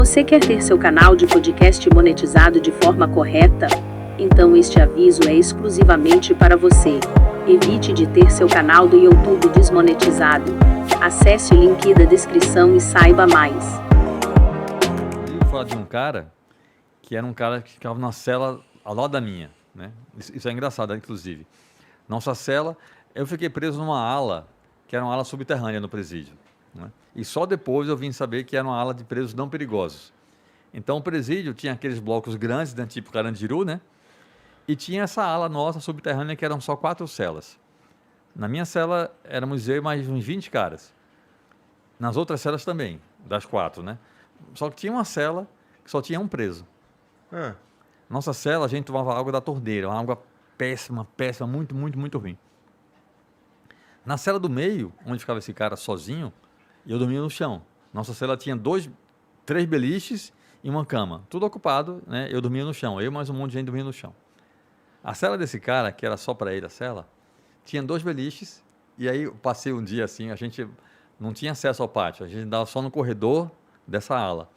Você quer ter seu canal de podcast monetizado de forma correta? Então este aviso é exclusivamente para você. Evite de ter seu canal do YouTube desmonetizado. Acesse o link da descrição e saiba mais. Eu vou falar de um cara que era um cara que ficava na cela ao lado da minha, né? Isso é engraçado, inclusive. Nossa cela, eu fiquei preso numa ala, que era uma ala subterrânea no presídio, né? E só depois eu vim saber que era uma ala de presos não perigosos. Então o presídio tinha aqueles blocos grandes, né, tipo Carandiru, né? E tinha essa ala nossa subterrânea que eram só 4 celas. Na minha cela éramos eu e mais uns 20 caras. Nas outras celas também, das 4, né? Só que tinha uma cela que só tinha um preso. Nossa cela, a gente tomava água da torneira, uma água péssima, péssima, muito, muito, muito ruim. Na cela do meio, onde ficava esse cara sozinho, eu dormia no chão. Nossa cela tinha 3 beliches e uma cama. Tudo ocupado, né? Eu dormia no chão. Eu mais um monte de gente dormia no chão. A cela desse cara, que era só para ele a cela, tinha 2 beliches. E aí eu passei um dia assim, a gente não tinha acesso ao pátio. A gente andava só no corredor dessa ala.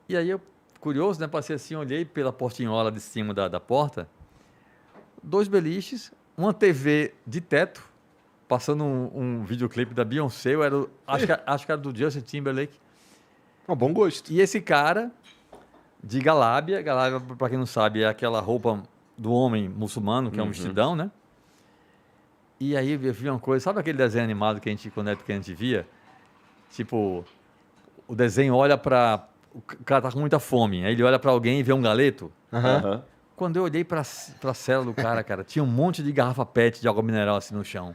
E aí eu, curioso, né? Passei assim, olhei pela portinhola de cima da porta. 2 beliches, uma TV de teto, passando um videoclipe da Beyoncé, acho que era do Justin Timberlake. Um bom gosto. E esse cara, de galábia, para quem não sabe, é aquela roupa do homem muçulmano, que é um vestidão, né? E aí eu vi uma coisa, sabe aquele desenho animado que a gente, quando é pequeno, a gente via? Tipo, o desenho olha para... O cara tá com muita fome, aí ele olha para alguém e vê um galeto. Quando eu olhei para a cela do cara, tinha um monte de garrafa PET de água mineral assim no chão.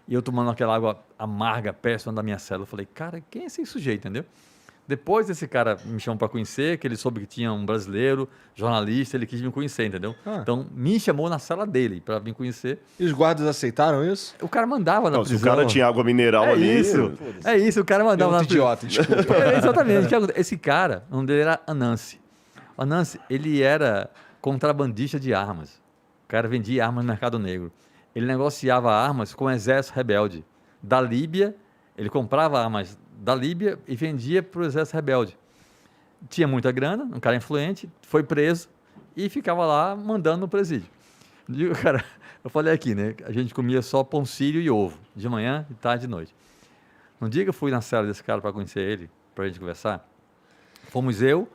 E eu tomando aquela água amarga, péssima da minha cela. Eu falei, cara, quem é esse sujeito, entendeu? Depois desse cara me chamou para conhecer, que ele soube que tinha um brasileiro, jornalista, ele quis me conhecer, entendeu? Então, me chamou na sala dele para me conhecer. E os guardas aceitaram isso? O cara mandava na prisão. Se o cara tinha água mineral ali... É isso, o cara mandava na prisão. Idiota, desculpa. Exatamente. Esse cara, o nome dele era Anansi. O Anansi, ele era contrabandista de armas. O cara vendia armas no mercado negro. Ele negociava armas com o exército rebelde da Líbia. Ele comprava armas da Líbia e vendia para o exército rebelde. Tinha muita grana, um cara influente, foi preso e ficava lá mandando no presídio. Digo, cara, eu falei aqui, né? A gente comia só pão sírio e ovo, de manhã, de tarde e de noite. Um dia que eu fui na cela desse cara para conhecer ele, para a gente conversar, fomos eu,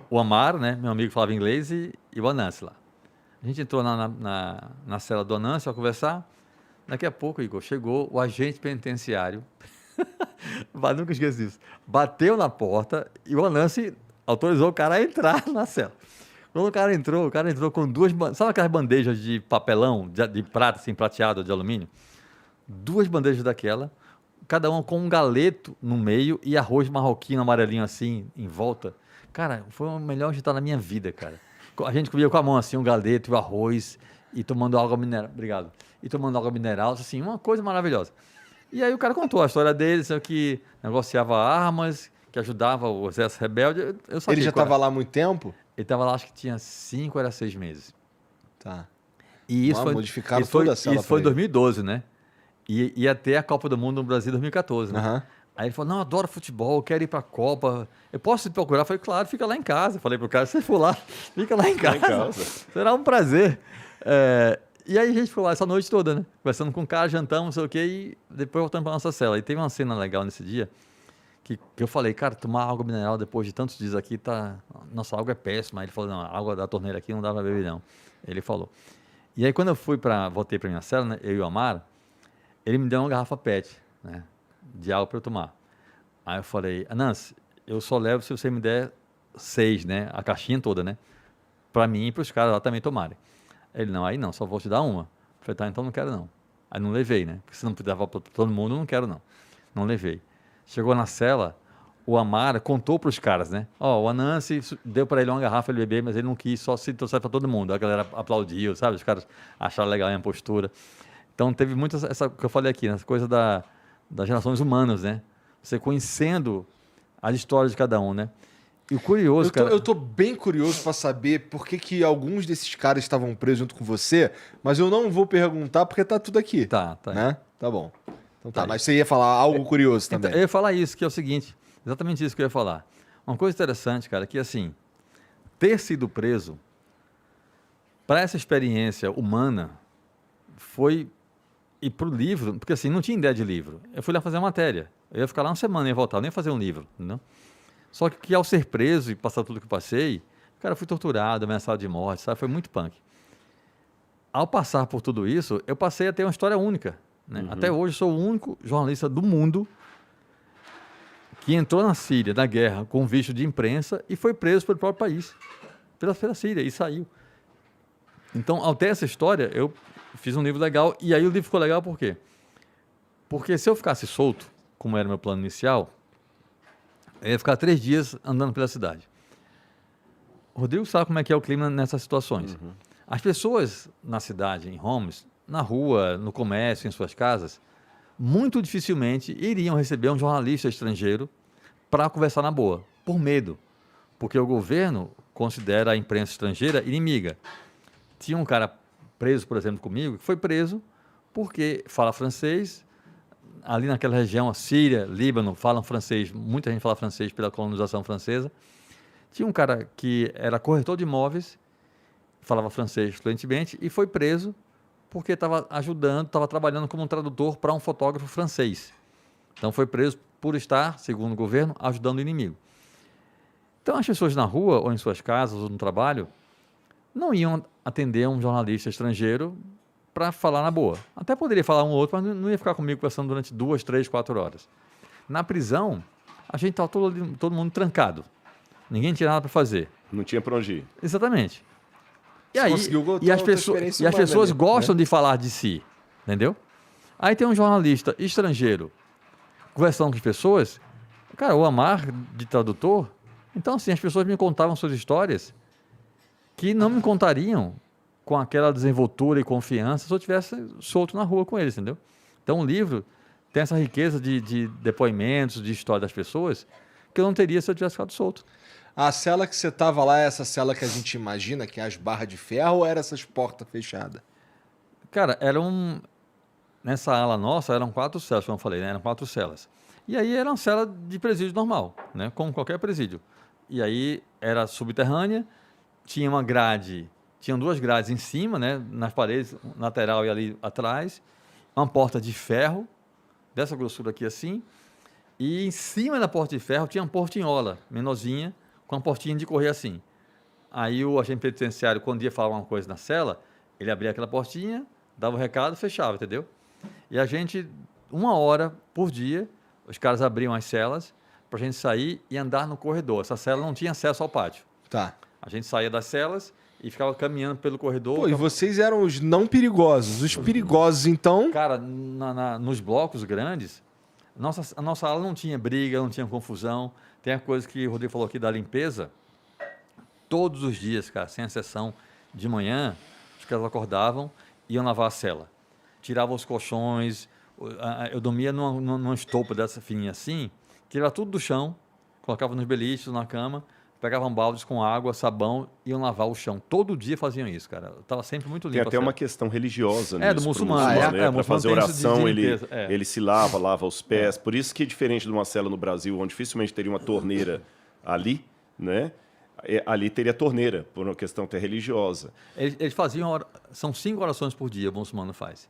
o Amaro, né? Meu amigo que falava inglês, e o Anansi lá. A gente entrou na cela do Anansi para conversar. Daqui a pouco, Igor, chegou o agente penitenciário. Nunca esqueço disso. Bateu na porta e o Anansi autorizou o cara a entrar na cela. Quando o cara entrou com 2... Sabe aquelas bandejas de papelão, de prata, assim, prateado, de alumínio? 2 bandejas daquela, cada uma com um galeto no meio e arroz marroquino amarelinho assim, em volta. Cara, foi o melhor jantar da minha vida, cara. A gente comia com a mão assim, um galeto e o arroz e tomando água mineral. Obrigado. E tomando água mineral, assim, uma coisa maravilhosa. E aí o cara contou a história dele, que negociava armas, que ajudava o exército rebelde. Eu sabia. Ele já estava lá há muito tempo? Ele estava lá, acho que tinha 5 ou 6 meses. Tá. E isso modificaram toda a cela. Isso foi em 2012, né? E ia ter a Copa do Mundo no Brasil em 2014, né? Aí ele falou, não, adoro futebol, quero ir para a Copa. Eu posso te procurar? Eu falei, claro, fica lá em casa. Eu falei pro cara, se você for lá, fica lá em casa. Será um prazer. E aí a gente ficou lá essa noite toda, né? Conversando com o cara, jantamos, não sei o quê, e depois voltando para nossa cela. E teve uma cena legal nesse dia, que eu falei, cara, tomar água mineral depois de tantos dias aqui, nossa água é péssima. Aí ele falou, não, a água da torneira aqui não dá para beber, não. Ele falou. E aí quando eu voltei para minha cela, né, eu e o Amaro, ele me deu uma garrafa PET, né, de água para eu tomar. Aí eu falei, Anansi, eu só levo se você me der 6, né, a caixinha toda, né, para mim e para os caras lá também tomarem. Ele, não, aí não, só vou te dar uma. Eu falei, tá, então não quero não. Aí não levei, né, porque se não puder levar para todo mundo, não quero não. Não levei. Chegou na cela, o Amaro contou para os caras, né, o Anansi deu para ele uma garrafa, ele bebeu, mas ele não quis, só se trouxer para todo mundo. A galera aplaudiu, sabe, os caras acharam legal a minha postura. Então teve muito essa que eu falei aqui, essa coisa das relações humanas, né? Você conhecendo as histórias de cada um, né? E o curioso, eu tô bem curioso para saber por que alguns desses caras estavam presos junto com você, mas eu não vou perguntar porque tá tudo aqui. Tá. Né? Tá bom. Então tá, mas você ia falar algo curioso também. Eu ia falar isso, que é o seguinte, exatamente isso que eu ia falar. Uma coisa interessante, cara, que assim, ter sido preso para essa experiência humana foi ir para o livro, porque assim, não tinha ideia de livro. Eu fui lá fazer a matéria. Eu ia ficar lá uma semana e ia voltar, eu nem ia fazer um livro, entendeu? Só que ao ser preso e passar tudo que eu passei, cara, eu fui torturado, ameaçado de morte, sabe? Foi muito punk. Ao passar por tudo isso, eu passei a ter uma história única, né? Até hoje eu sou o único jornalista do mundo que entrou na Síria, na guerra, com visto de imprensa e foi preso pelo próprio país, pela Síria, e saiu. Então, ao ter essa história, eu fiz um livro legal, e aí o livro ficou legal por quê? Porque se eu ficasse solto, como era o meu plano inicial, eu ia ficar 3 dias andando pela cidade. O Rodrigo sabe como é que é o clima nessas situações. As pessoas na cidade, em homes, na rua, no comércio, em suas casas, muito dificilmente iriam receber um jornalista estrangeiro para conversar na boa, por medo. Porque o governo considera a imprensa estrangeira inimiga. Tinha um cara preso, por exemplo, comigo, que foi preso porque fala francês. Ali naquela região, a Síria, Líbano, falam francês, muita gente fala francês pela colonização francesa. Tinha um cara que era corretor de imóveis, falava francês fluentemente e foi preso porque estava ajudando, estava trabalhando como um tradutor para um fotógrafo francês. Então foi preso por estar, segundo o governo, ajudando o inimigo. Então as pessoas na rua, ou em suas casas, ou no trabalho, não iam atender um jornalista estrangeiro para falar na boa. Até poderia falar um ou outro, mas não ia ficar comigo conversando durante 2, 3, 4 horas. Na prisão, a gente estava todo mundo trancado. Ninguém tinha nada para fazer. Não tinha para onde ir. Exatamente. E Você aí, conseguiu as pessoas ali, gostam né? de falar de si, entendeu? Aí tem um jornalista estrangeiro conversando com as pessoas, cara, o amar de tradutor. Então, assim, as pessoas me contavam suas histórias que não me contariam com aquela desenvoltura e confiança se eu estivesse solto na rua com eles, entendeu? Então, o livro tem essa riqueza de depoimentos, de história das pessoas, que eu não teria se eu tivesse ficado solto. A cela que você tava lá é essa cela que a gente imagina, que é as barras de ferro, ou era essas portas fechadas? Cara, nessa ala nossa, eram 4 celas, como eu falei, né? Eram 4 celas. E aí era uma cela de presídio normal, né? Como qualquer presídio. E aí era subterrânea, tinha uma grade, tinham 2 grades em cima, né? Nas paredes, lateral e ali atrás, uma porta de ferro, dessa grossura aqui assim, e em cima da porta de ferro tinha uma portinhola menorzinha, com uma portinha de correr assim. Aí o agente penitenciário, quando ia falar uma coisa na cela, ele abria aquela portinha, dava o recado e fechava, entendeu? E a gente, 1 hora por dia, os caras abriam as celas para a gente sair e andar no corredor. Essa cela não tinha acesso ao pátio. Tá. A gente saía das celas e ficava caminhando pelo corredor. Pô, e vocês eram os não perigosos. Os perigosos, então... Cara, nos blocos grandes, a nossa ala não tinha briga, não tinha confusão. Tem a coisa que o Rodrigo falou aqui da limpeza. Todos os dias, cara, sem exceção, de manhã, os caras acordavam e iam lavar a cela. Tiravam os colchões. Eu dormia numa estopa dessa fininha assim, tirava tudo do chão, colocava nos beliches, na cama, pegavam baldes com água, sabão, iam lavar o chão. Todo dia faziam isso, cara. Estava sempre muito limpo. Tem até uma questão religiosa do nisso, muçulmano. Né? Para fazer oração, limpeza, ele se lava os pés. Por isso que, diferente de uma cela no Brasil, onde dificilmente teria uma torneira ali, né? Ali teria torneira, por uma questão até religiosa. Eles faziam, são 5 orações por dia, o muçulmano faz.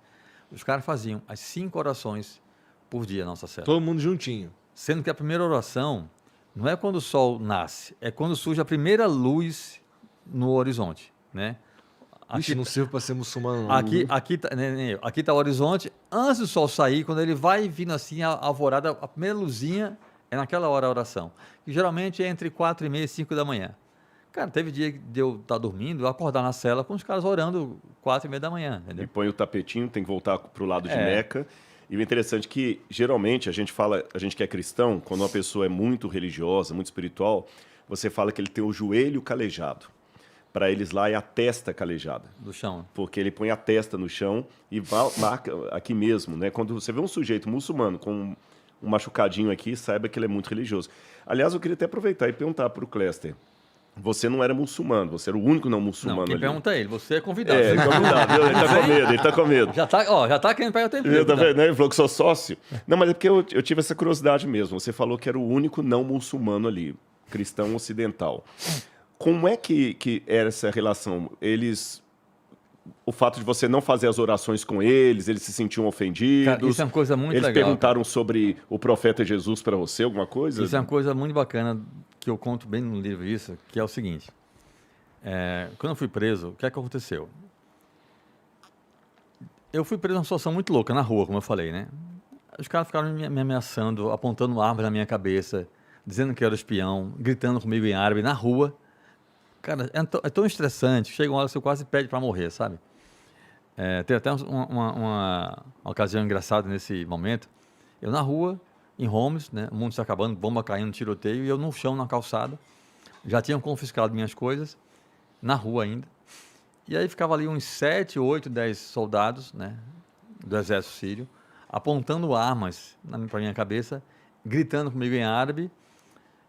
Os caras faziam as 5 orações por dia na nossa cela. Todo mundo juntinho. Sendo que a primeira oração não é quando o sol nasce, é quando surge a primeira luz no horizonte, né? Ixi, não sirvo para ser muçulmano, não. Aqui tá o horizonte, antes do sol sair, quando ele vai vindo assim, a alvorada, a primeira luzinha é naquela hora a oração. Que geralmente é entre 4h30 e 5 da manhã. Cara, teve dia de eu estar dormindo, eu acordar na cela com os caras orando 4h30 da manhã, entendeu? E põe o tapetinho, tem que voltar para o lado de Meca. E o interessante é que, geralmente, a gente que é cristão, quando uma pessoa é muito religiosa, muito espiritual, você fala que ele tem o joelho calejado. Para eles lá é a testa calejada. Do chão. Porque ele põe a testa no chão e marca aqui mesmo, né? Quando você vê um sujeito muçulmano com um machucadinho aqui, saiba que ele é muito religioso. Aliás, eu queria até aproveitar e perguntar para o Cléster. Você não era muçulmano, você era o único não muçulmano ali. Não, quem pergunta é ele, você é convidado. É, convidado, viu? Ele tá com medo. Já tá querendo pegar o tempo. Tá vendo, né? Ele falou que sou sócio. Não, mas é porque eu tive essa curiosidade mesmo. Você falou que era o único não muçulmano ali. cristão ocidental. Como é que era essa relação? O fato de você não fazer as orações com eles se sentiam ofendidos? Cara, isso é uma coisa muito eles legal. Perguntaram sobre o profeta Jesus para você, alguma coisa? Isso é uma coisa muito bacana, que eu conto bem no livro isso, que é o seguinte. Quando eu fui preso, o que é que aconteceu? Eu fui preso numa situação muito louca, na rua, como eu falei, né? Os caras ficaram me ameaçando, apontando armas na minha cabeça, dizendo que eu era espião, gritando comigo em árabe, na rua. Cara, é tão estressante, chega uma hora que você quase pede para morrer, sabe? Tem até uma ocasião engraçada nesse momento. Eu na rua, em Homs, né? O mundo se acabando, bomba caindo, tiroteio, e eu no chão, na calçada. Já tinham confiscado minhas coisas, na rua ainda. E aí ficava ali uns 7, 8, 10 soldados, né, do exército sírio, apontando armas para minha cabeça, gritando comigo em árabe.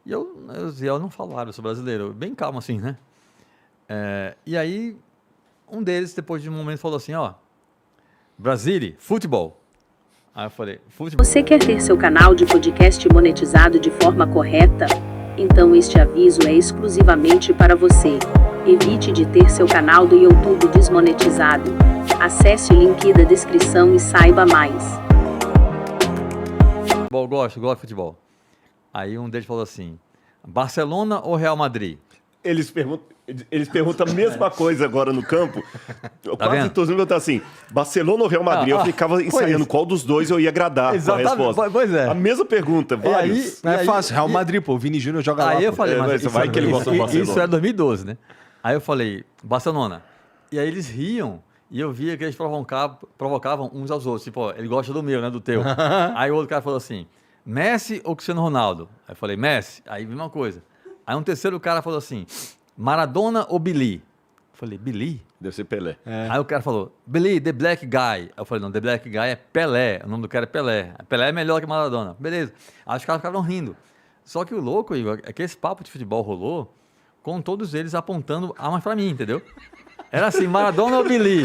E eu dizia, eu não falo árabe, eu sou brasileiro. Bem calmo assim, né? E aí, um deles, depois de um momento, falou assim, ó, Brasília, futebol. Aí eu falei, futebol. Você quer ter seu canal de podcast monetizado de forma correta? Então este aviso é exclusivamente para você. Evite de ter seu canal do YouTube desmonetizado. Acesse o link da descrição e saiba mais. Gosto de futebol. Aí um deles falou assim, Barcelona ou Real Madrid? Eles perguntam a mesma coisa agora no campo. Quase vendo? todos perguntam assim, Barcelona ou Real Madrid? Eu ficava ensaiando qual dos dois eu ia agradar com a resposta. Pois é. A mesma pergunta, vários. Não é fácil, Real Madrid, pô, o Vini Júnior joga lá. Aí eu Pô. falei, mas vai que ele gosta do Barcelona. Isso é 2012, né? Aí eu falei, Barcelona. E aí eles riam e eu via que eles provocavam uns aos outros. Tipo, ó, ele gosta do meu, né? Do teu. Aí o outro cara falou assim, Messi ou Cristiano Ronaldo? Aí eu falei, Messi. Aí mesma coisa. Aí um terceiro cara falou assim, Maradona ou Billy? Eu falei, Billy? Deve ser Pelé. Aí o cara falou, Billy, The Black Guy. Aí eu falei, não, The Black Guy é Pelé. O nome do cara é Pelé. Pelé é melhor que Maradona. Beleza. Aí os caras ficaram rindo. Só que o louco, Igor, é que esse papo de futebol rolou com todos eles apontando armas pra mim, entendeu? Era assim, Maradona ou Billy?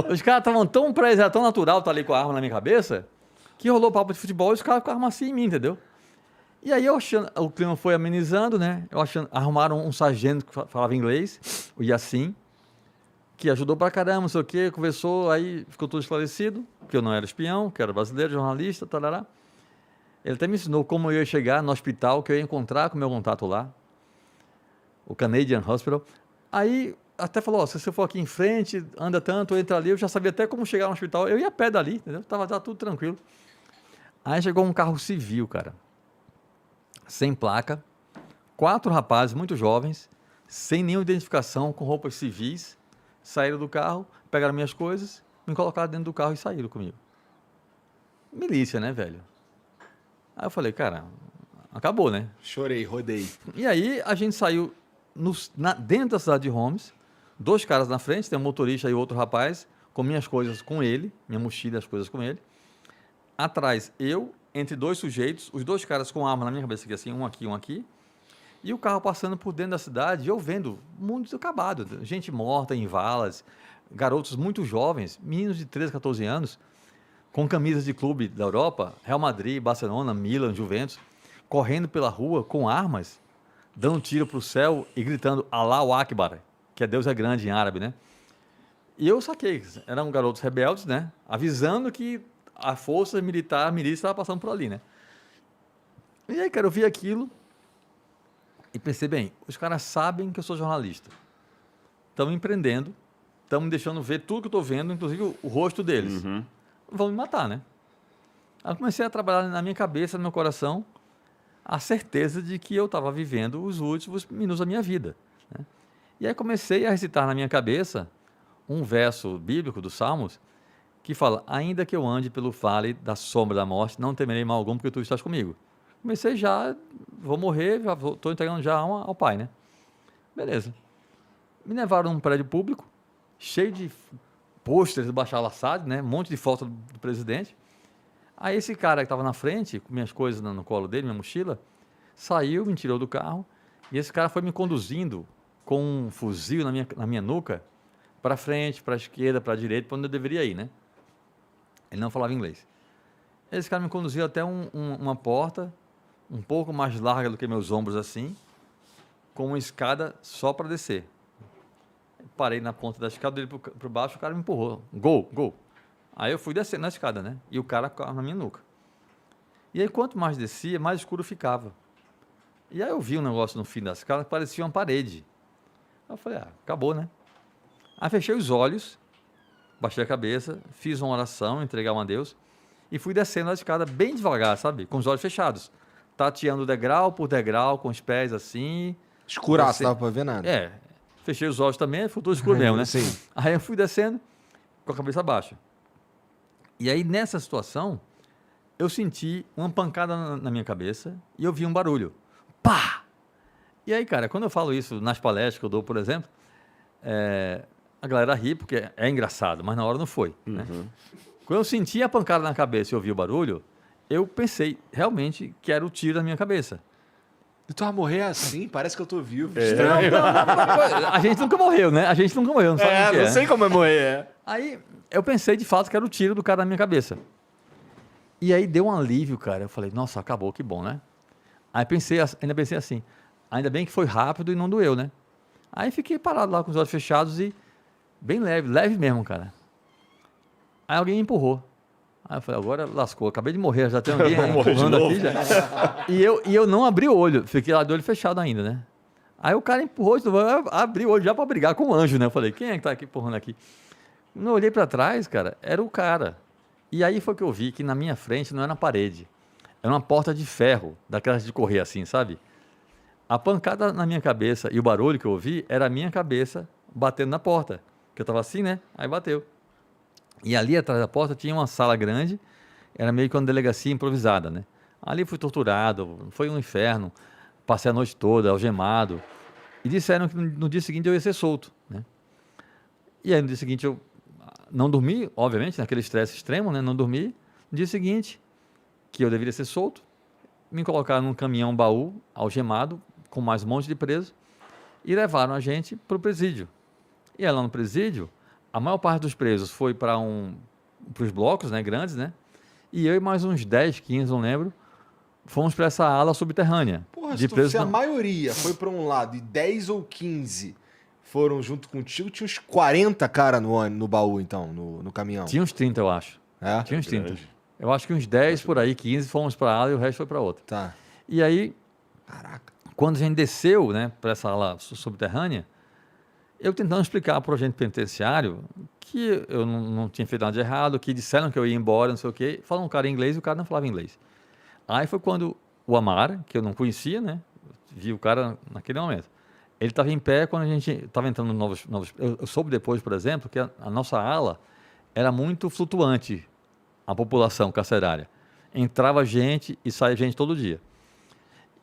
Os caras estavam tão presos, era tão natural estar ali com a arma na minha cabeça, que rolou papo de futebol e os caras ficaram assim em mim, entendeu? E aí o clima foi amenizando, né? Arrumaram um sargento que falava inglês, o Yassin, que ajudou pra caramba, não sei o quê, conversou, aí ficou tudo esclarecido, que eu não era espião, que era brasileiro, jornalista, tarará. Ele até me ensinou como eu ia chegar no hospital, que eu ia encontrar com o meu contato lá, o Canadian Hospital. Aí até falou, se você for aqui em frente, anda tanto, entra ali, eu já sabia até como chegar no hospital, eu ia a pé dali, entendeu? Tava tudo tranquilo. Aí chegou um carro civil, cara, sem placa, 4 rapazes muito jovens, sem nenhuma identificação, com roupas civis, saíram do carro, pegaram minhas coisas, me colocaram dentro do carro e saíram comigo. Milícia, né, velho? Aí eu falei, cara, acabou, né? Chorei, rodei. E aí a gente saiu dentro da cidade de Homs, 2 caras na frente, tem um motorista e outro rapaz, com minhas coisas com ele, minha mochila e as coisas com ele. Atrás, eu, entre 2 sujeitos, os 2 caras com arma na minha cabeça, assim, um aqui, e o carro passando por dentro da cidade, e eu vendo mundo acabado, gente morta em valas, garotos muito jovens, meninos de 13, 14 anos, com camisas de clube da Europa, Real Madrid, Barcelona, Milan, Juventus, correndo pela rua com armas, dando tiro para o céu e gritando Allahu Akbar, que é Deus é grande em árabe, né? E eu saquei, eram garotos rebeldes, né? Avisando que a força militar, a milícia estava passando por ali, né? E aí, cara, eu vi aquilo e pensei, bem, os caras sabem que eu sou jornalista, estão me empreendendo, estão me deixando ver tudo que eu estou vendo, inclusive o rosto deles. Vão me matar, né? Aí eu comecei a trabalhar na minha cabeça, no meu coração, a certeza de que eu estava vivendo os últimos minutos da minha vida, né? E aí comecei a recitar na minha cabeça um verso bíblico dos Salmos que fala, ainda que eu ande pelo vale da sombra da morte, não temerei mal algum, porque tu estás comigo. Comecei já, vou morrer, já estou entregando já a alma ao Pai, né? Beleza. Me levaram num prédio público, cheio de pôsteres do Bashar al-Assad, né? Um monte de foto do presidente. Aí esse cara que estava na frente, com minhas coisas no colo dele, minha mochila, saiu, me tirou do carro, e esse cara foi me conduzindo com um fuzil na minha nuca, para frente, para a esquerda, para a direita, para onde eu deveria ir, né? Ele não falava inglês. Esse cara me conduziu até uma porta, um pouco mais larga do que meus ombros assim, com uma escada só para descer. Parei na ponta da escada, dele para baixo, o cara me empurrou. Gol, gol. Aí eu fui descendo na escada, né? E o cara na minha nuca. E aí, quanto mais descia, mais escuro ficava. E aí eu vi um negócio no fim da escada que parecia uma parede. Aí eu falei, acabou, né? Aí fechei os olhos, baixei a cabeça, fiz uma oração, entreguei a Deus e fui descendo a escada bem devagar, sabe? Com os olhos fechados. Tateando degrau por degrau, com os pés assim. Escuraço, dava pra ver nada. Fechei os olhos também, foi tudo escuro mesmo, né? Sim. Aí eu fui descendo com a cabeça baixa. E aí, nessa situação, eu senti uma pancada na minha cabeça e eu vi um barulho. Pá! E aí, cara, quando eu falo isso nas palestras que eu dou, por exemplo, a galera ri porque é engraçado, mas na hora não foi. Né? Quando eu senti a pancada na cabeça e ouvi o barulho, eu pensei realmente que era o tiro na minha cabeça. E tu vai morrer assim? Parece que eu tô vivo. A gente nunca morreu, né? A gente nunca morreu, não sabe o que é. Não sei como é morrer. Aí eu pensei de fato que era o tiro do cara na minha cabeça. E aí deu um alívio, cara. Eu falei, nossa, acabou, que bom, né? Aí ainda pensei assim, ainda bem que foi rápido e não doeu, né? Aí fiquei parado lá com os olhos fechados e bem leve mesmo, cara. Aí alguém me empurrou. Aí eu falei, agora lascou, acabei de morrer, já tem alguém empurrando aqui já. E eu não abri o olho, fiquei lá de olho fechado ainda, né? Aí o cara empurrou, eu abri o olho já para brigar com o anjo, né? Eu falei, quem é que tá aqui empurrando aqui? Quando eu olhei para trás, cara, era o cara. E aí foi que eu vi que na minha frente não era uma parede, era uma porta de ferro, daquelas de correr assim, sabe? A pancada na minha cabeça e o barulho que eu ouvi era a minha cabeça batendo na porta, que eu tava assim, né? Aí bateu. E ali atrás da porta tinha uma sala grande, era meio que uma delegacia improvisada, né? Ali fui torturado, foi um inferno, passei a noite toda algemado, e disseram que no dia seguinte eu ia ser solto, né? E aí no dia seguinte eu não dormi, obviamente, naquele estresse extremo, né? Não dormi. No dia seguinte, que eu deveria ser solto, me colocaram num caminhão baú, algemado, com mais um monte de presos, e levaram a gente para o presídio. E lá no presídio, a maior parte dos presos foi para os blocos, né, grandes, né? E eu e mais uns 10, 15, não lembro, fomos para essa ala subterrânea. Porra, de presos se a maioria foi para um lado e 10 ou 15 foram junto contigo, tinha uns 40 cara no baú, então, no caminhão. Tinha uns 30, eu acho. É? Tinha uns 30. Eu acho que uns 10 por aí, 15 fomos para a ala e o resto foi para outra. Tá. E aí, Caraca. quando a gente desceu, né, para essa ala subterrânea, eu tentando explicar para o agente penitenciário que eu não tinha feito nada de errado, que disseram que eu ia embora, não sei o quê. Falam um cara em inglês e o cara não falava inglês. Aí foi quando o Amar, que eu não conhecia, né, vi o cara naquele momento. Ele estava em pé quando a gente estava entrando novos. Eu soube depois, por exemplo, que a nossa ala era muito flutuante, a população carcerária. Entrava gente e saía gente todo dia.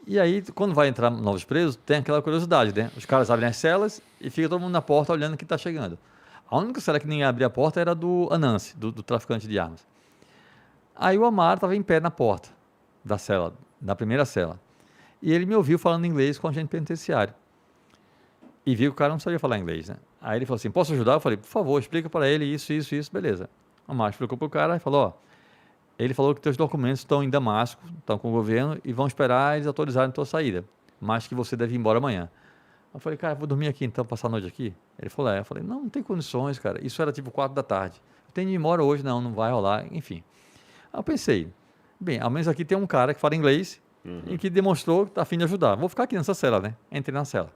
E aí, quando vai entrar novos presos, tem aquela curiosidade, né? Os caras abrem as celas e fica todo mundo na porta olhando quem está chegando. A única cela que ninguém abria a porta era do Anansi, do traficante de armas. Aí o Amar estava em pé na porta da cela, da primeira cela. E ele me ouviu falando inglês com o agente penitenciário. E viu que o cara não sabia falar inglês, né? Aí ele falou assim, posso ajudar? Eu falei, por favor, explica para ele isso, beleza. O Amar explicou para o cara e falou, ele falou que teus documentos estão em Damasco, estão com o governo e vão esperar eles autorizarem a tua saída, mas que você deve ir embora amanhã. Eu falei, cara, vou dormir aqui então, passar a noite aqui? Ele falou, Eu falei, não tem condições, cara. Isso era tipo 4 da tarde. Eu tenho de ir embora hoje, não vai rolar, enfim. Aí eu pensei, bem, ao menos aqui tem um cara que fala inglês e que demonstrou que está a fim de ajudar. Vou ficar aqui nessa cela, né? Entrei na cela.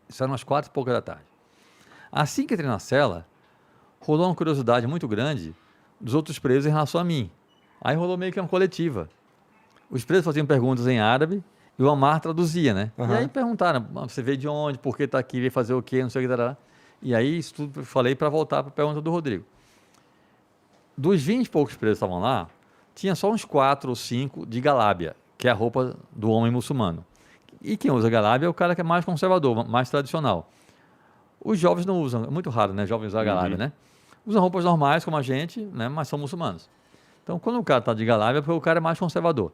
Isso era umas 4 e pouca da tarde. Assim que entrei na cela, rolou uma curiosidade muito grande dos outros presos em relação a mim. Aí rolou meio que uma coletiva. Os presos faziam perguntas em árabe e o Amar traduzia, né? E aí perguntaram, você veio de onde, por que está aqui, veio fazer o quê, não sei o que, dará. E aí isso tudo eu falei para voltar para a pergunta do Rodrigo. Dos 20 e poucos presos que estavam lá, tinha só uns 4 ou 5 de galábia, que é a roupa do homem muçulmano. E quem usa galábia é o cara que é mais conservador, mais tradicional. Os jovens não usam, é muito raro, né, jovens usar galábia, né? Usam roupas normais como a gente, né, mas são muçulmanos. Então, quando o cara está de galábia, é porque o cara é mais conservador.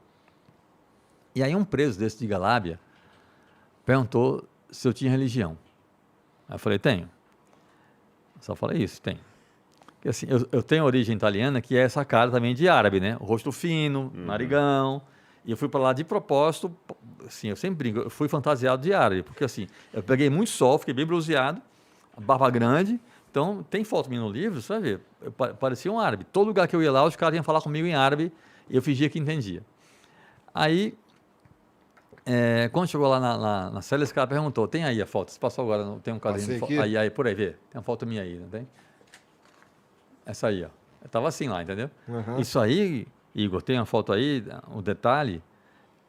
E aí um preso desse de galábia perguntou se eu tinha religião. Aí eu falei, tenho. Só falei isso, tenho. Porque assim, eu tenho origem italiana, que é essa cara também de árabe, né? O rosto fino, narigão. E eu fui para lá de propósito, assim, eu sempre brinco, eu fui fantasiado de árabe, porque assim, eu peguei muito sol, fiquei bem bronzeado, barba grande, então tem foto minha no livro, você vai ver, eu parecia um árabe. Todo lugar que eu ia lá, os caras iam falar comigo em árabe, e eu fingia que entendia. Aí, quando chegou lá na cela, esse cara perguntou, tem aí a foto? Você passou agora, não tem um quadrinho de Passei foto? aqui. Aí, por aí, vê, tem uma foto minha aí, não tem? Essa aí, ó. Eu tava assim lá, entendeu? Aham. Isso aí, Igor, tem uma foto aí, o detalhe,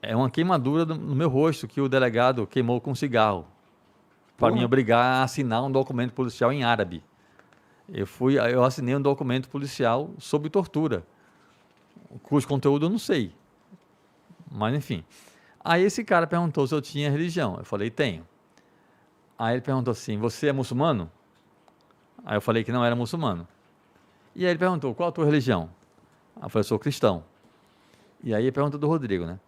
é uma queimadura no meu rosto que o delegado queimou com cigarro para Porra. me obrigar a assinar um documento policial em árabe. Eu assinei um documento policial sobre tortura, cujo conteúdo eu não sei, mas enfim. Aí esse cara perguntou se eu tinha religião. Eu falei, tenho. Aí ele perguntou assim, você é muçulmano? Aí eu falei que não era muçulmano. E aí ele perguntou, qual a tua religião? Aí eu falei, eu sou cristão. E aí ele perguntou do Rodrigo, né?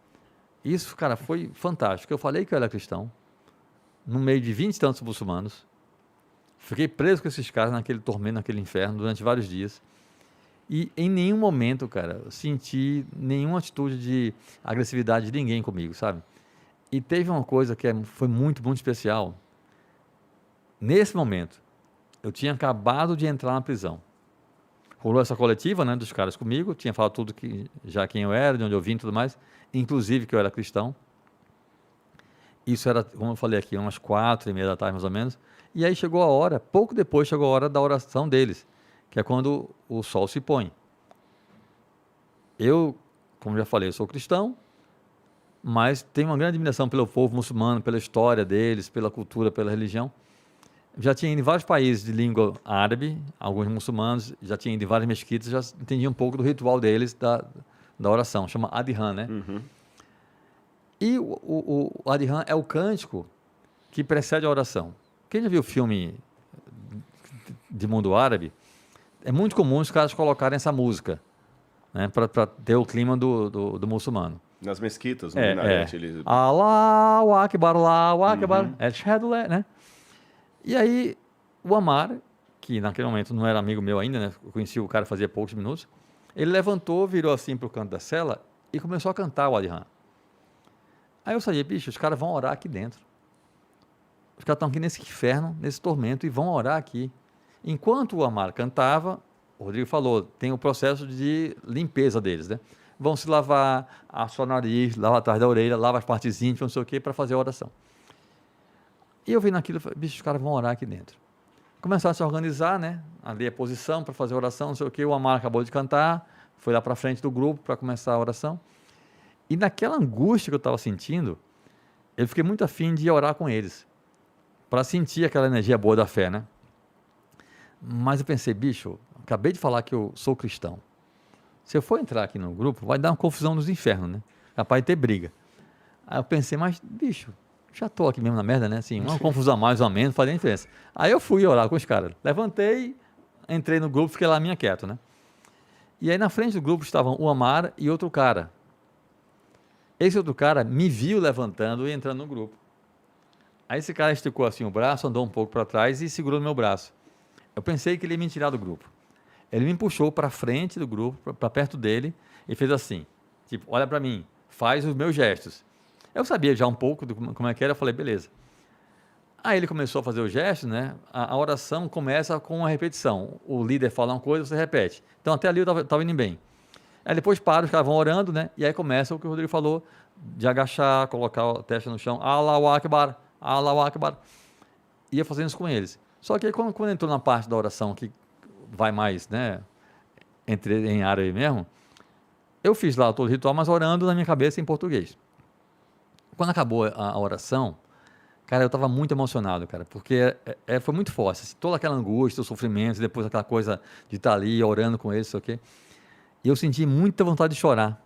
Isso, cara, foi fantástico. Eu falei que eu era cristão, no meio de 20 e tantos muçulmanos. Fiquei preso com esses caras naquele tormento, naquele inferno, durante vários dias. E em nenhum momento, cara, eu senti nenhuma atitude de agressividade de ninguém comigo, sabe? E teve uma coisa que foi muito, muito especial. Nesse momento, eu tinha acabado de entrar na prisão. Rolou essa coletiva, né, dos caras comigo, tinha falado tudo já quem eu era, de onde eu vim e tudo mais, inclusive que eu era cristão. Isso era, como eu falei aqui, umas 4:30 da tarde, mais ou menos. E aí chegou a hora, pouco depois chegou a hora da oração deles, que é quando o sol se põe. Eu, como já falei, eu sou cristão, mas tenho uma grande admiração pelo povo muçulmano, pela história deles, pela cultura, pela religião. Já tinha ido em vários países de língua árabe, alguns muçulmanos, já tinha ido em várias mesquitas, já entendi um pouco do ritual deles, da oração, chama Adhan, né? E o Adhan é o cântico que precede a oração. Quem já viu o filme de mundo árabe, é muito comum os caras colocarem essa música, né, para ter o clima do muçulmano. Nas mesquitas, no minarete, eles... Allahu Akbar, Allahu Akbar, Ashhadu la, né? E aí, o Amar, que naquele momento não era amigo meu ainda, né? Eu conheci o cara fazia poucos minutos, ele levantou, virou assim para o canto da cela e começou a cantar o Adhan. Aí eu sabia, bicho, os caras vão orar aqui dentro. Os caras estão aqui nesse inferno, nesse tormento, e vão orar aqui. Enquanto o Amar cantava, o Rodrigo falou, tem o processo de limpeza deles, né? Vão se lavar, assar o nariz, lava atrás da orelha, lava as partes íntimas, não sei o quê, para fazer a oração. E eu vi naquilo, falei, bicho, os caras vão orar aqui dentro. Começaram a se organizar, né? Ali a posição para fazer a oração, não sei o quê. O Amar acabou de cantar, foi lá para frente do grupo para começar a oração. E naquela angústia que eu estava sentindo, eu fiquei muito afim de orar com eles, para sentir aquela energia boa da fé, né? Mas eu pensei, bicho, acabei de falar que eu sou cristão. Se eu for entrar aqui no grupo, vai dar uma confusão nos infernos, né? Capaz de ter briga. Aí eu pensei, mas, bicho, já estou aqui mesmo na merda, né? Assim, uma confusão a mais ou a menos, faz diferença. Aí eu fui orar com os caras. Levantei, entrei no grupo, fiquei lá minha quieto, né? E aí na frente do grupo estavam o Amar e outro cara. Esse outro cara me viu levantando e entrando no grupo. Aí esse cara esticou assim o braço, andou um pouco para trás e segurou no meu braço. Eu pensei que ele ia me tirar do grupo. Ele me puxou para frente do grupo, para perto dele, e fez assim, tipo, olha para mim, faz os meus gestos. Eu sabia já um pouco como é que era, eu falei, beleza. Aí ele começou a fazer os gestos, né? A oração começa com uma repetição. O líder fala uma coisa, você repete. Então até ali eu estava indo bem. Aí depois para, os caras vão orando, né? E aí começa o que o Rodrigo falou, de agachar, colocar a testa no chão, Allahu Akbar, Allahu Akbar. Ia fazendo isso com eles. Só que aí quando entrou na parte da oração que vai mais, né? Em árabe mesmo, eu fiz lá todo o ritual, mas orando na minha cabeça em português. Quando acabou a oração, cara, eu estava muito emocionado, cara, porque foi muito forte, assim, toda aquela angústia, o sofrimento, depois aquela coisa de estar ali orando com eles, sei o quê. E eu senti muita vontade de chorar,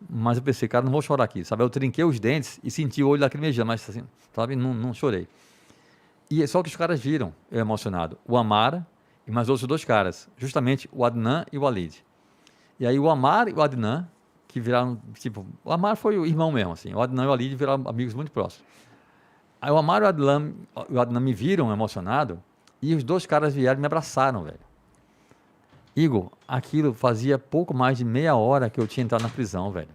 mas eu pensei, cara, não vou chorar aqui, sabe? Eu trinquei os dentes e senti o olho lacrimejando, mas assim, sabe, não chorei. E só que os caras viram eu emocionado, o Amar e mais outros dois caras, justamente o Adnan e o Walid. E aí o Amar e o Adnan, que viraram, tipo, o Amar foi o irmão mesmo, assim, o Adnan e o Walid viraram amigos muito próximos. Aí o Amar e o Adnan me viram emocionado e os dois caras vieram e me abraçaram, velho. Igor, aquilo fazia pouco mais de meia hora que eu tinha entrado na prisão, velho.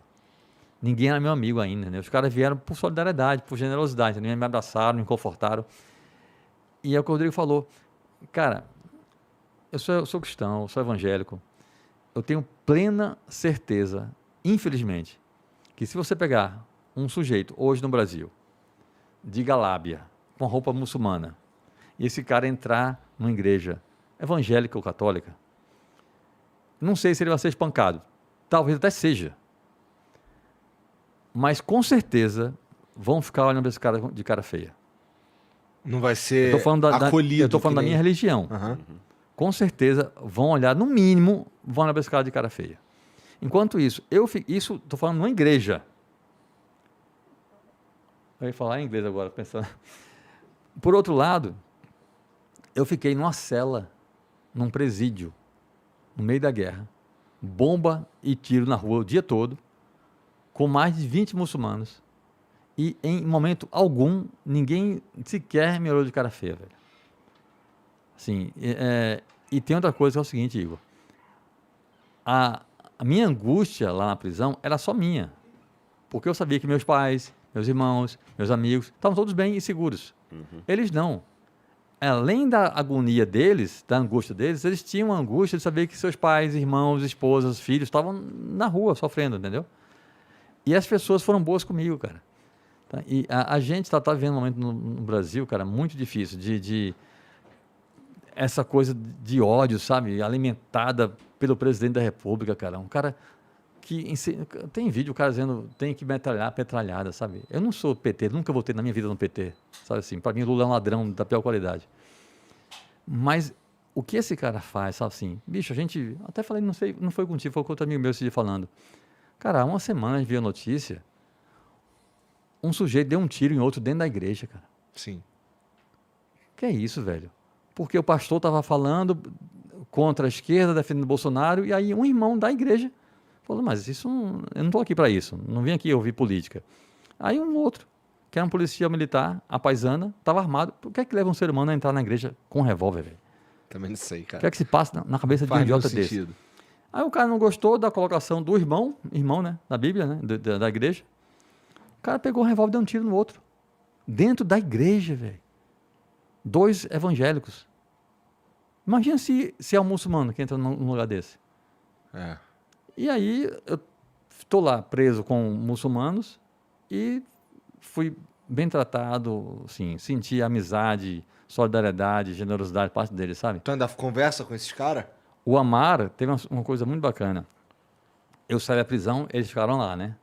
ninguém era meu amigo ainda, né? Os caras vieram por solidariedade, por generosidade, né? Me abraçaram, me confortaram. E é o que o Rodrigo falou. Cara, eu sou cristão, eu sou evangélico. Eu tenho plena certeza, infelizmente, que se você pegar um sujeito hoje no Brasil, de Galábia, com roupa muçulmana, e esse cara entrar numa igreja evangélica ou católica, não sei se ele vai ser espancado. Talvez até seja. Mas com certeza vão ficar olhando para esse cara de cara feia. Não vai ser Eu estou falando acolhido. eu tô falando da minha religião. Aham. Com certeza vão olhar, no mínimo, vão olhar para esse cara de cara feia. Enquanto isso, isso estou falando numa igreja. Eu ia falar em inglês agora, pensando. Por outro lado, eu fiquei numa cela, num presídio, no meio da guerra, bomba e tiro na rua o dia todo, com mais de 20 muçulmanos, e em momento algum, ninguém sequer me olhou de cara feia, velho. Assim, e tem outra coisa que é o seguinte, Igor, a minha angústia lá na prisão era só minha, porque eu sabia que meus pais, meus irmãos, meus amigos, estavam todos bem e seguros. Eles não. Além da agonia deles, da angústia deles, eles tinham a angústia de saber que seus pais, irmãos, esposas, filhos estavam na rua sofrendo, entendeu? E as pessoas foram boas comigo, cara. Tá? E a gente está vivendo um momento no Brasil, cara, muito difícil, de essa coisa de ódio, sabe? Alimentada pelo presidente da República, cara. Um cara que... Tem vídeo, o cara dizendo tem que metralhar petralhada, sabe? Eu não sou PT, nunca votei na minha vida no PT, sabe assim? Para mim, Lula é um ladrão da pior qualidade. Mas o que esse cara faz, sabe assim? Bicho, a gente... Até falei, não sei, não foi contigo, foi com outro amigo meu esse dia falando. Cara, há uma semana a gente viu a notícia, um sujeito deu um tiro em outro dentro da igreja, cara. Sim. Que é isso, velho? Porque o pastor estava falando contra a esquerda, defendendo Bolsonaro, e aí um irmão da igreja falou, mas isso eu não estou aqui para isso, não vim aqui ouvir política. Aí um outro, que era um policial militar, a paisana, estava armado. Por que é que leva um ser humano a entrar na igreja com um revólver, velho? Também não sei, O cara. que é que se passa na cabeça de um Faz idiota muito desse? sentido. Aí o cara não gostou da colocação do irmão, né, da Bíblia, né, da igreja. O cara pegou o revólver e deu um tiro no outro. Dentro da igreja, velho. 2 evangélicos. Imagina se é um muçulmano que entra num lugar desse. É. E aí eu estou lá preso com muçulmanos e fui bem tratado, assim, senti amizade, solidariedade, generosidade parte deles, sabe? Tu ainda conversa com esses caras? O Amar teve uma coisa muito bacana. Eu saí da prisão, eles ficaram lá, né?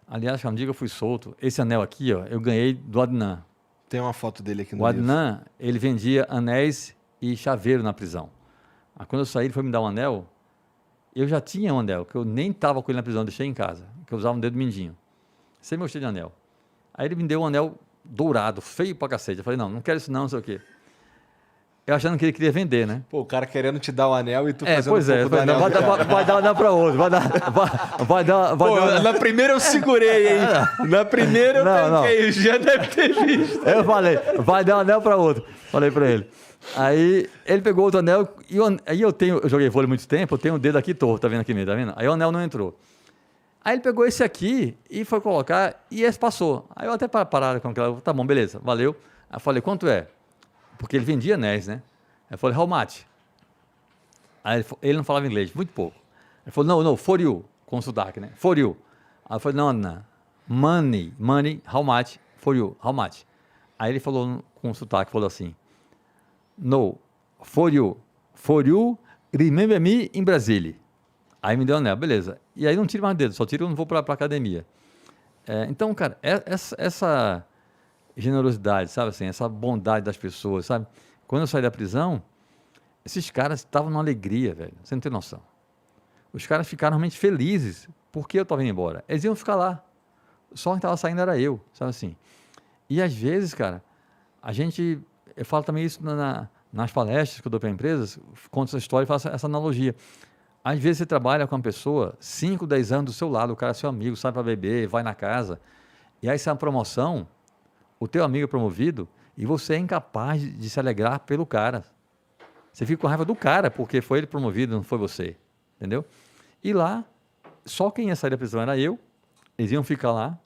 Aliás, um dia que eu fui solto, esse anel aqui, ó, eu ganhei do Adnan. Tem uma foto dele aqui no O livro. Adnan, ele vendia anéis e chaveiro na prisão. Aí quando eu saí, ele foi me dar um anel. Eu já tinha um anel, que eu nem estava com ele na prisão, deixei em casa, que eu usava um dedo mindinho. Sempre gostei de anel. Aí ele me deu um anel dourado, feio pra cacete. Eu falei, não quero isso não sei o quê. Eu achando que ele queria vender, né? Pô, o cara querendo te dar o anel e tu fazendo Pois um pouco do anel. vai dar um anel para outro, vai dar Na primeira eu segurei, hein? Na primeira eu tanquei, já deve ter visto. Eu falei, vai dar um anel para outro. Falei para ele. Aí ele pegou outro anel e aí eu joguei vôlei muito tempo, eu tenho o dedo aqui torto, tá vendo aqui mesmo, tá vendo? Aí o anel não entrou. Aí ele pegou esse aqui e foi colocar e esse passou. Aí eu até pararam com aquela, tá bom, beleza, valeu. Aí eu falei, quanto é? Porque ele vendia anéis, né? Aí eu falei, how much? Aí ele não falava inglês, muito pouco. Ele falou, no, for you, com sotaque, né? For you. Aí eu falei, não, money, how much, for you, how much? Aí ele falou com sotaque, falou assim, no, for you, remember me in Brasília. Aí me deu o anel, beleza. E aí não tiro mais dedo, só tiro quando vou para academia. Então, cara, essa generosidade, sabe assim, essa bondade das pessoas, sabe? Quando eu saí da prisão, esses caras estavam numa alegria, velho, você não tem noção. Os caras ficaram realmente felizes porque eu estava indo embora. Eles iam ficar lá. Só quem estava saindo era eu, sabe assim? E às vezes, cara, eu falo também isso nas palestras que eu dou para empresas, conto essa história e faço essa analogia. Às vezes você trabalha com uma pessoa 5, 10 anos do seu lado, o cara é seu amigo, sai para beber, vai na casa, e aí sai uma promoção, o teu amigo é promovido e você é incapaz de se alegrar pelo cara. Você fica com raiva do cara, porque foi ele promovido, não foi você. Entendeu? E lá, só quem ia sair da prisão era eu, Eles iam ficar lá.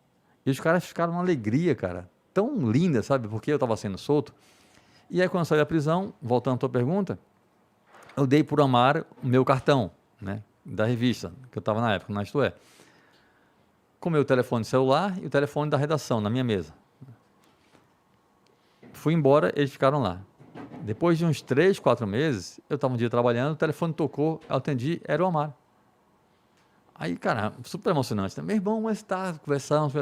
E os caras ficaram uma alegria, cara. Tão linda, sabe? Porque eu estava sendo solto. E aí, quando eu saí da prisão, voltando à tua pergunta, eu dei por Amar o meu cartão, né? Da revista, que eu estava na época, na Isto É. Com o meu telefone celular e o telefone da redação, na minha mesa. Fui embora, eles ficaram lá. Depois de uns 3, 4 meses, eu estava um dia trabalhando, o telefone tocou, eu atendi, era o Amar. Aí, cara, super emocionante, né? Meu irmão, mas tá, conversamos.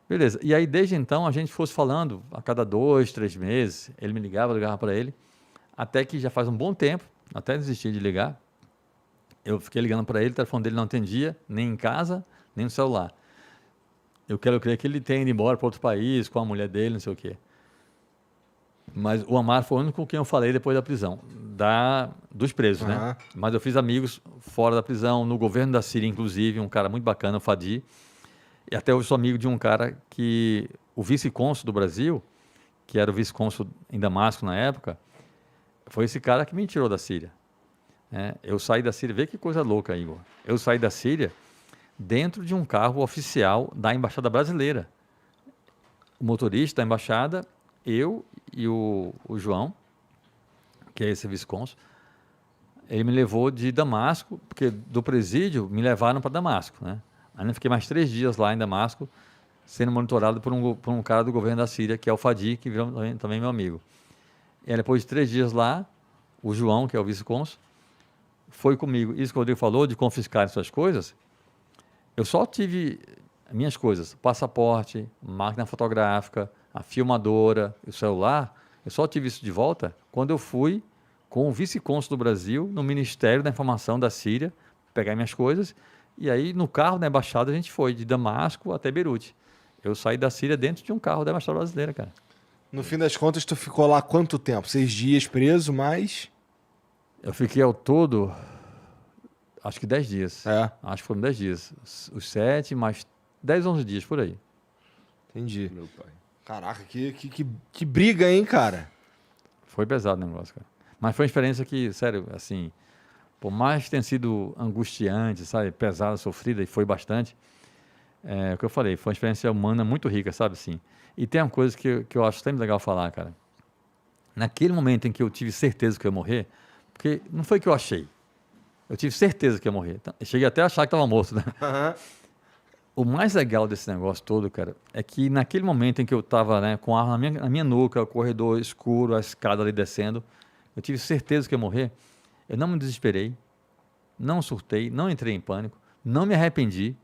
Beleza. E aí, desde então, a gente fosse falando a cada 2, 3 meses, ele me ligava, eu ligava para ele, até que já faz um bom tempo, até desistir de ligar, eu fiquei ligando para ele, o telefone dele não atendia, nem em casa, nem no celular. Eu quero crer que ele tenha ido embora para outro país, com a mulher dele, não sei o quê. Mas o Amar foi o único com quem eu falei depois da prisão, dos presos, né? Mas eu fiz amigos fora da prisão, no governo da Síria, inclusive, um cara muito bacana, o Fadi. E até hoje sou amigo de um cara que, o vice-cônsul do Brasil, que era o vice-cônsul em Damasco na época, foi esse cara que me tirou da Síria. Eu saí da Síria, vê que coisa louca, Igor. Eu saí da Síria dentro de um carro oficial da Embaixada Brasileira. O motorista da embaixada, eu e o João, que é esse vice-cônsul, ele me levou de Damasco, porque do presídio me levaram para Damasco, né? Aí eu fiquei mais 3 dias lá em Damasco, sendo monitorado por um cara do governo da Síria, que é o Fadi, que virou também meu amigo. E aí, depois de 3 dias lá, o João, que é o vice-cônsul, foi comigo. Isso que o Rodrigo falou, de confiscar suas coisas, eu só tive minhas coisas, passaporte, máquina fotográfica, a filmadora, o celular, eu só tive isso de volta quando eu fui com o vice-cônsul do Brasil no Ministério da Informação da Síria, pegar minhas coisas, e aí no carro da embaixada a gente foi de Damasco até Beirute. Eu saí da Síria dentro de um carro da embaixada brasileira, cara. No fim das contas, tu ficou lá quanto tempo? 6 dias preso, mais... Eu fiquei ao todo, acho que 10 dias. Acho que foram 10 dias. Os 7, mais 10, 11 dias, por aí. Entendi. Meu pai. Caraca, que briga, hein, cara? Foi pesado o negócio, cara. Mas foi uma experiência que, sério, assim, por mais que tenha sido angustiante, sabe, pesada, sofrida, e foi bastante, o que eu falei, foi uma experiência humana muito rica, sabe, assim. E tem uma coisa que eu acho sempre legal falar, cara. Naquele momento em que eu tive certeza que eu ia morrer, porque não foi que eu achei, eu tive certeza que ia morrer. Eu cheguei até a achar que estava morto, né? O mais legal desse negócio todo, cara, é que naquele momento em que eu estava, né, com a arma na minha nuca, o corredor escuro, a escada ali descendo, eu tive certeza que ia morrer, eu não me desesperei, não surtei, não entrei em pânico, não me arrependi.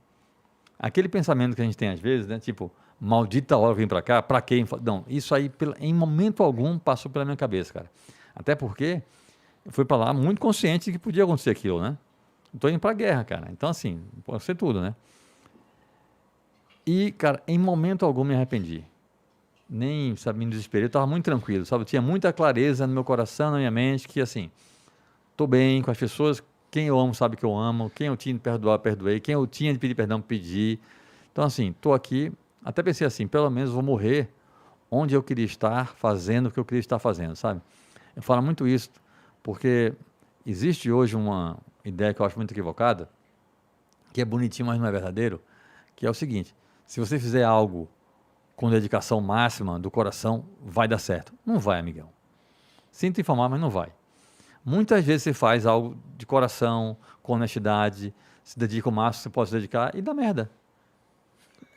Aquele pensamento que a gente tem às vezes, né, tipo, maldita hora que eu vim pra cá, pra quê? Não, isso aí em momento algum passou pela minha cabeça, cara. Até porque eu fui pra lá muito consciente de que podia acontecer aquilo, né? Eu tô indo pra guerra, cara. Então, assim, pode ser tudo, né? E, cara, em momento algum me arrependi. Nem, sabe, me desesperei. Eu estava muito tranquilo, sabe? Eu tinha muita clareza no meu coração, na minha mente, que, assim, estou bem com as pessoas. Quem eu amo sabe que eu amo. Quem eu tinha de perdoar, perdoei. Quem eu tinha de pedir perdão, pedi. Então, assim, estou aqui. Até pensei assim, pelo menos vou morrer onde eu queria estar, fazendo o que eu queria estar fazendo, sabe? Eu falo muito isso, porque existe hoje uma ideia que eu acho muito equivocada, que é bonitinho, mas não é verdadeiro, que é o seguinte: se você fizer algo com dedicação máxima do coração, vai dar certo. Não vai, amigão. Sinto informar, mas não vai. Muitas vezes você faz algo de coração, com honestidade, se dedica o máximo que você pode se dedicar e dá merda.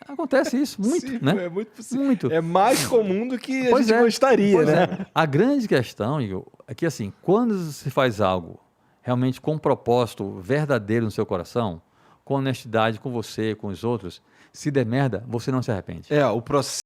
Acontece isso, muito, Sim, né? É muito possível. Muito. É mais comum do que Pois a gente gostaria, pois né? é. A grande questão, Igor, é que assim, quando você faz algo realmente com um propósito verdadeiro no seu coração, com honestidade com você, com os outros, se der merda, você não se arrepende. O processo